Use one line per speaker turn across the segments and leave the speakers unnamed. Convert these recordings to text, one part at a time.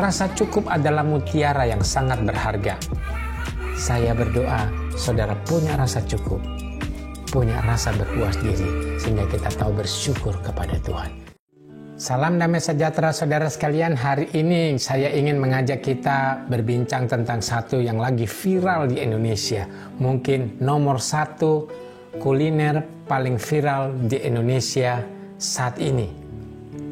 rasa cukup adalah mutiara yang sangat berharga. Saya berdoa saudara punya rasa cukup, punya rasa berpuas diri, sehingga kita tahu bersyukur kepada Tuhan. Salam damai sejahtera saudara sekalian. Hari ini saya ingin mengajak kita berbincang tentang satu yang lagi viral di Indonesia. Mungkin nomor satu kuliner paling viral di Indonesia saat ini.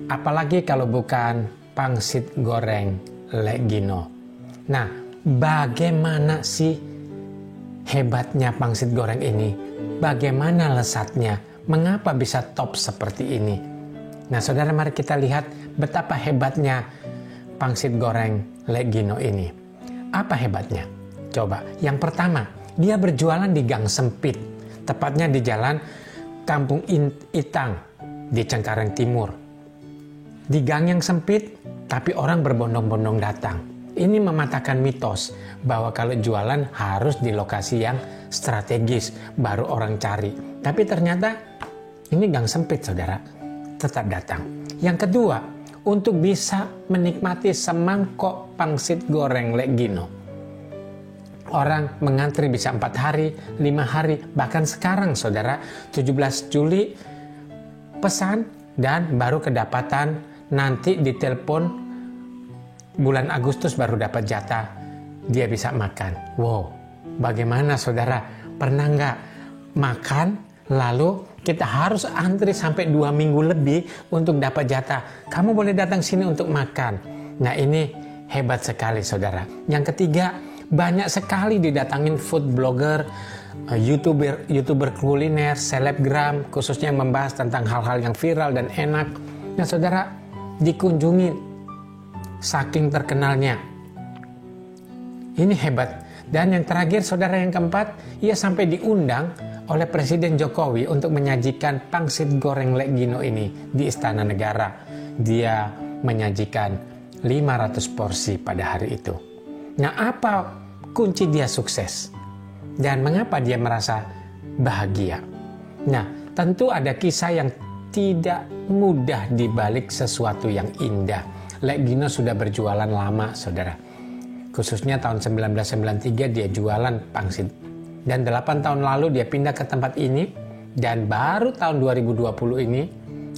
Apalagi kalau bukan pangsit goreng Legino. Nah, bagaimana sih hebatnya pangsit goreng ini? Bagaimana lezatnya? Mengapa bisa top seperti ini? Nah, saudara, mari kita lihat betapa hebatnya pangsit goreng Legino ini. Apa hebatnya? Coba, yang pertama, dia berjualan di gang sempit, tepatnya di jalan Kampung Itang di Cengkareng Timur. Di gang yang sempit, tapi orang berbondong-bondong datang. Ini mematahkan mitos bahwa kalau jualan harus di lokasi yang strategis, baru orang cari. Tapi ternyata ini gang sempit, saudara. Tetap datang. Yang kedua, untuk bisa menikmati semangkok pangsit goreng Legino, orang mengantri bisa 4 hari, 5 hari, bahkan sekarang saudara 17 Juli pesan dan baru kedapatan nanti ditelepon bulan Agustus baru dapat jatah, dia bisa makan. Wow, bagaimana saudara? Pernah nggak makan lalu kita harus antri sampai 2 minggu lebih untuk dapat jatah? Kamu boleh datang sini untuk makan. Nah, ini hebat sekali saudara. Yang ketiga, banyak sekali didatangin food blogger, youtuber kuliner, selebgram, khususnya yang membahas tentang hal-hal yang viral dan enak. Nah saudara, dikunjungi saking terkenalnya. Ini hebat. Dan yang terakhir saudara, yang keempat, ia sampai diundang oleh Presiden Jokowi untuk menyajikan pangsit goreng Legino ini di Istana Negara. Dia menyajikan 500 porsi pada hari itu. Nah, apa kunci dia sukses? Dan mengapa dia merasa bahagia? Nah, tentu ada kisah yang tidak mudah di balik sesuatu yang indah. Legino sudah berjualan lama, saudara. Khususnya tahun 1993 dia jualan pangsit. Dan 8 tahun lalu dia pindah ke tempat ini. Dan baru tahun 2020 ini,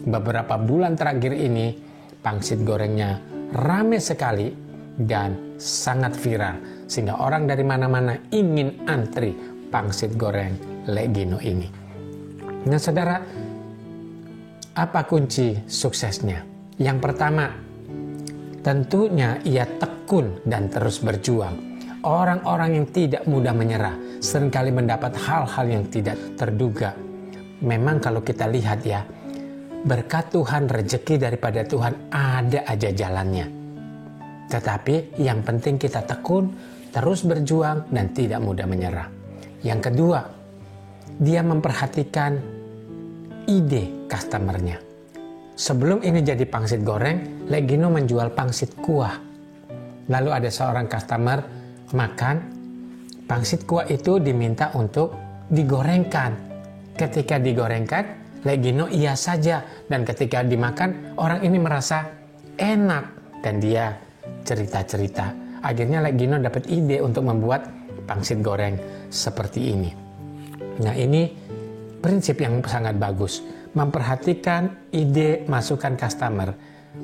beberapa bulan terakhir ini, pangsit gorengnya rame sekali dan sangat viral. Sehingga orang dari mana-mana ingin antri pangsit goreng Legino ini. Nah saudara, apa kunci suksesnya? Yang pertama, tentunya ia tekun dan terus berjuang. Orang-orang yang tidak mudah menyerah seringkali mendapat hal-hal yang tidak terduga. Memang kalau kita lihat ya, berkat Tuhan, rezeki daripada Tuhan ada aja jalannya. Tetapi yang penting kita tekun, terus berjuang dan tidak mudah menyerah. Yang kedua, dia memperhatikan ide customernya. Sebelum ini jadi pangsit goreng, Legino menjual pangsit kuah. Lalu ada seorang customer makan, pangsit kuah itu diminta untuk digorengkan. Ketika digorengkan, Legino iya saja. Dan ketika dimakan, orang ini merasa enak. Dan dia cerita-cerita. Akhirnya Legino dapat ide untuk membuat pangsit goreng seperti ini. Nah, ini prinsip yang sangat bagus. Memperhatikan ide masukan customer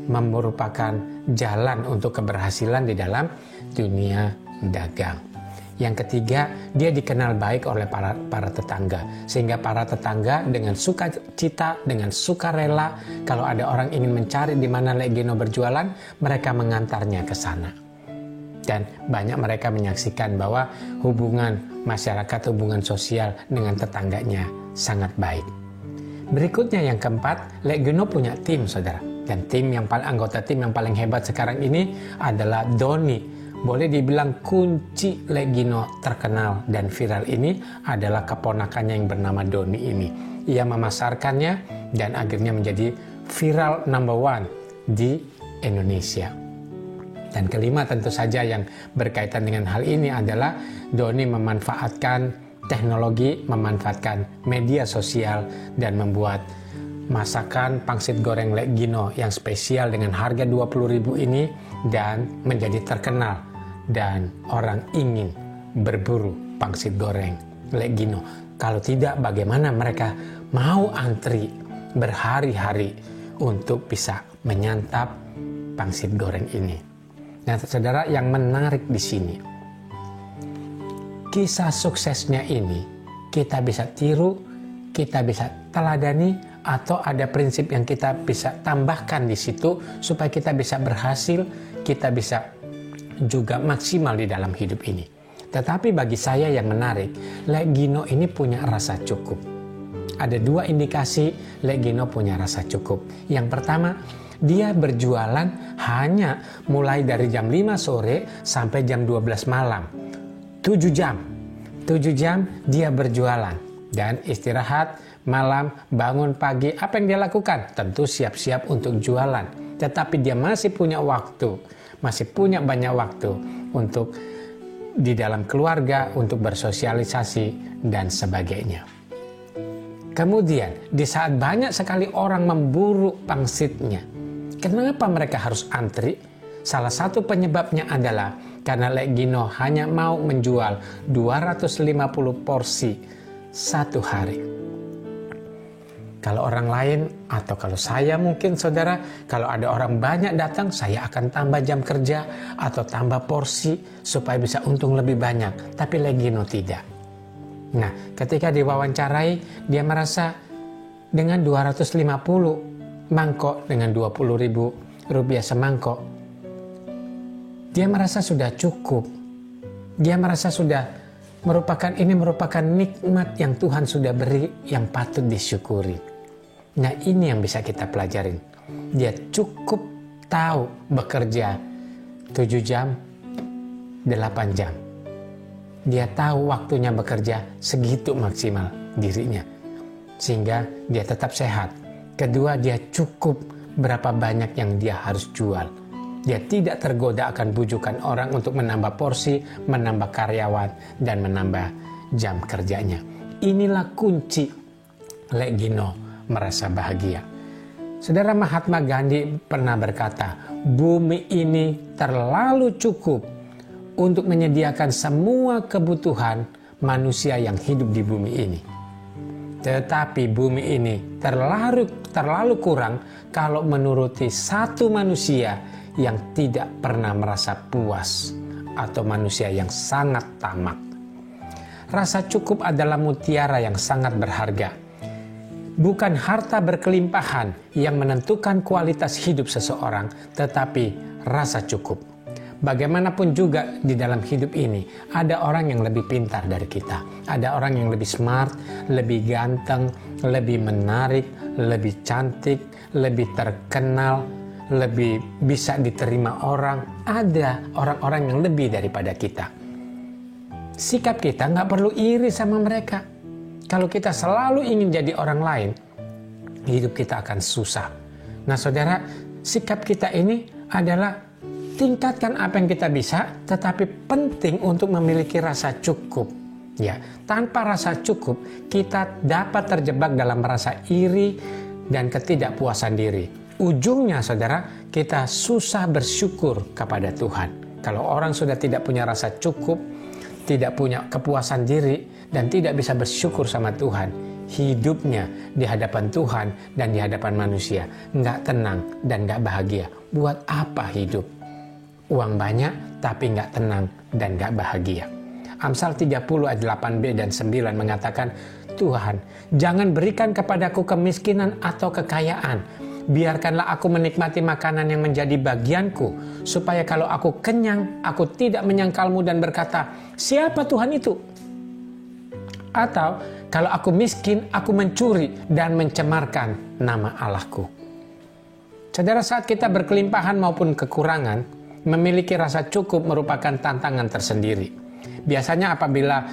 merupakan jalan untuk keberhasilan di dalam dunia dagang. Yang ketiga, dia dikenal baik oleh para tetangga. Sehingga para tetangga dengan sukacita, dengan sukarela, kalau ada orang ingin mencari di mana Legino berjualan, mereka mengantarnya ke sana. Dan banyak mereka menyaksikan bahwa hubungan masyarakat, hubungan sosial dengan tetangganya sangat baik. Berikutnya yang keempat, Legino punya tim, saudara. Dan anggota tim yang paling hebat sekarang ini adalah Doni. Boleh dibilang kunci Legino terkenal dan viral ini adalah keponakannya yang bernama Doni ini. Ia memasarkannya dan akhirnya menjadi viral number 1 di Indonesia. Dan kelima tentu saja yang berkaitan dengan hal ini adalah Doni memanfaatkan teknologi, memanfaatkan media sosial dan membuat masakan pangsit goreng Legino yang spesial dengan harga 20.000 ini dan menjadi terkenal, dan orang ingin berburu pangsit goreng Lek Gino. Kalau tidak, bagaimana mereka mau antri berhari-hari untuk bisa menyantap pangsit goreng ini. Nah, saudara, yang menarik di sini, kisah suksesnya ini kita bisa tiru, kita bisa teladani, atau ada prinsip yang kita bisa tambahkan di situ supaya kita bisa berhasil, kita bisa juga maksimal di dalam hidup ini. Tetapi bagi saya yang menarik, Lek Gino ini punya rasa cukup. Ada dua indikasi Lek Gino punya rasa cukup. Yang pertama, dia berjualan hanya mulai dari jam 5 sore sampai jam 12 malam. 7 jam. 7 jam dia berjualan. Dan istirahat malam, bangun pagi. Apa yang dia lakukan? Tentu siap-siap untuk jualan. Tetapi dia masih punya waktu. Masih punya banyak waktu untuk di dalam keluarga, untuk bersosialisasi dan sebagainya. Kemudian di saat banyak sekali orang memburu pangsitnya, kenapa mereka harus antri? Salah satu penyebabnya adalah karena Lek Gino hanya mau menjual 250 porsi satu hari. Kalau orang lain atau kalau saya mungkin saudara, kalau ada orang banyak datang, saya akan tambah jam kerja atau tambah porsi supaya bisa untung lebih banyak. Tapi Lek Gino tidak. Nah, ketika diwawancarai, dia merasa dengan 250 mangkok dengan 20.000 rupiah semangkok, dia merasa sudah cukup. Dia merasa sudah merupakan nikmat yang Tuhan sudah beri yang patut disyukuri. Nah, ini yang bisa kita pelajarin. Dia cukup tahu bekerja 7 jam, 8 jam. Dia tahu waktunya bekerja segitu maksimal dirinya. Sehingga dia tetap sehat. Kedua, dia cukup berapa banyak yang dia harus jual. Dia tidak tergoda akan bujukan orang untuk menambah porsi, menambah karyawan, dan menambah jam kerjanya. Inilah kunci Lek Gino merasa bahagia. Saudara, Mahatma Gandhi pernah berkata, bumi ini terlalu cukup untuk menyediakan semua kebutuhan manusia yang hidup di bumi ini. Tetapi bumi ini terlalu kurang kalau menuruti satu manusia yang tidak pernah merasa puas atau manusia yang sangat tamak. Rasa cukup adalah mutiara yang sangat berharga. Bukan harta berkelimpahan yang menentukan kualitas hidup seseorang, tetapi rasa cukup. Bagaimanapun juga di dalam hidup ini, ada orang yang lebih pintar dari kita. Ada orang yang lebih smart, lebih ganteng, lebih menarik, lebih cantik, lebih terkenal, lebih bisa diterima orang. Ada orang-orang yang lebih daripada kita. Sikap kita nggak perlu iri sama mereka. Kalau kita selalu ingin jadi orang lain, hidup kita akan susah. Nah saudara, sikap kita ini adalah tingkatkan apa yang kita bisa, tetapi penting untuk memiliki rasa cukup. Ya, tanpa rasa cukup, kita dapat terjebak dalam rasa iri dan ketidakpuasan diri. Ujungnya saudara, kita susah bersyukur kepada Tuhan. Kalau orang sudah tidak punya rasa cukup, tidak punya kepuasan diri, dan tidak bisa bersyukur sama Tuhan, hidupnya di hadapan Tuhan dan di hadapan manusia nggak tenang dan nggak bahagia. Buat apa hidup? Uang banyak tapi nggak tenang dan nggak bahagia. Amsal 30 ayat 8b dan 9 mengatakan, Tuhan, jangan berikan kepadaku kemiskinan atau kekayaan. Biarkanlah aku menikmati makanan yang menjadi bagianku, supaya kalau aku kenyang, aku tidak menyangkalmu dan berkata, siapa Tuhan itu? Atau kalau aku miskin, aku mencuri dan mencemarkan nama Allahku. Saudara, saat kita berkelimpahan maupun kekurangan, memiliki rasa cukup merupakan tantangan tersendiri. Biasanya apabila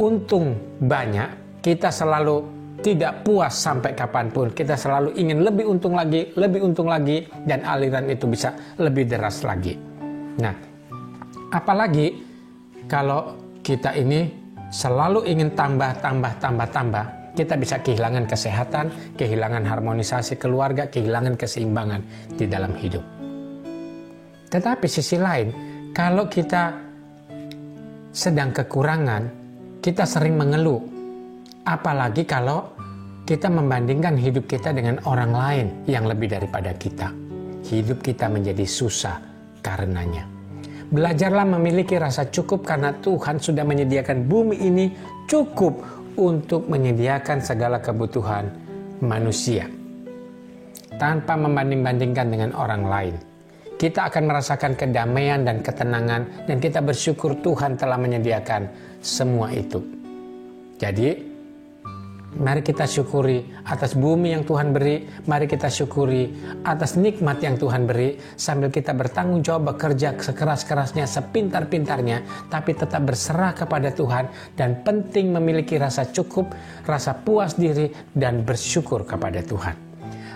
untung banyak, kita selalu tidak puas sampai kapanpun. Kita selalu ingin lebih untung lagi, dan aliran itu bisa lebih deras lagi. Nah, apalagi kalau kita ini selalu ingin tambah, kita bisa kehilangan kesehatan, kehilangan harmonisasi keluarga, kehilangan keseimbangan di dalam hidup. Tetapi sisi lain, kalau kita sedang kekurangan, kita sering mengeluh. Apalagi kalau kita membandingkan hidup kita dengan orang lain yang lebih daripada kita. Hidup kita menjadi susah karenanya. Belajarlah memiliki rasa cukup karena Tuhan sudah menyediakan bumi ini cukup untuk menyediakan segala kebutuhan manusia. Tanpa membanding-bandingkan dengan orang lain. Kita akan merasakan kedamaian dan ketenangan dan kita bersyukur Tuhan telah menyediakan semua itu. Jadi, mari kita syukuri atas bumi yang Tuhan beri, mari kita syukuri atas nikmat yang Tuhan beri sambil kita bertanggung jawab bekerja sekeras-kerasnya, sepintar-pintarnya, tapi tetap berserah kepada Tuhan dan penting memiliki rasa cukup, rasa puas diri dan bersyukur kepada Tuhan.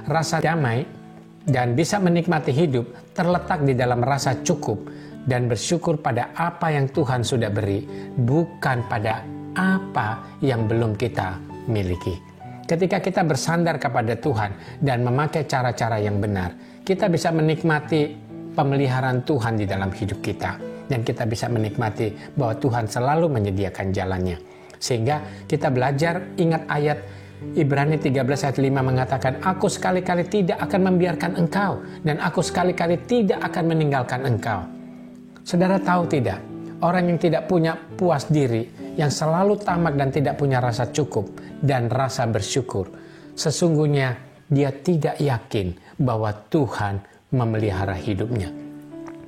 Rasa damai dan bisa menikmati hidup terletak di dalam rasa cukup dan bersyukur pada apa yang Tuhan sudah beri, bukan pada apa yang belum kita miliki. Ketika kita bersandar kepada Tuhan dan memakai cara-cara yang benar, kita bisa menikmati pemeliharaan Tuhan di dalam hidup kita. Dan kita bisa menikmati bahwa Tuhan selalu menyediakan jalannya. Sehingga kita belajar ingat ayat Ibrani 13 ayat 5 mengatakan, aku sekali-kali tidak akan membiarkan engkau dan aku sekali-kali tidak akan meninggalkan engkau. Saudara tahu tidak? Orang yang tidak punya puas diri, yang selalu tamak dan tidak punya rasa cukup dan rasa bersyukur, sesungguhnya dia tidak yakin bahwa Tuhan memelihara hidupnya.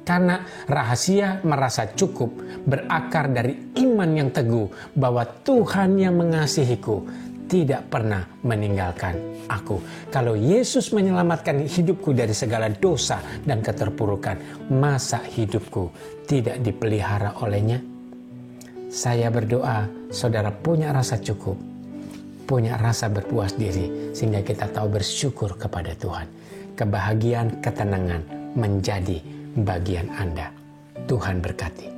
Karena rahasia merasa cukup berakar dari iman yang teguh bahwa Tuhan yang mengasihiku tidak pernah meninggalkan aku. Kalau Yesus menyelamatkan hidupku dari segala dosa dan keterpurukan, masa hidupku tidak dipelihara olehnya? Saya berdoa saudara punya rasa cukup, punya rasa berpuas diri, sehingga kita tahu bersyukur kepada Tuhan. Kebahagiaan, ketenangan menjadi bagian Anda. Tuhan berkati.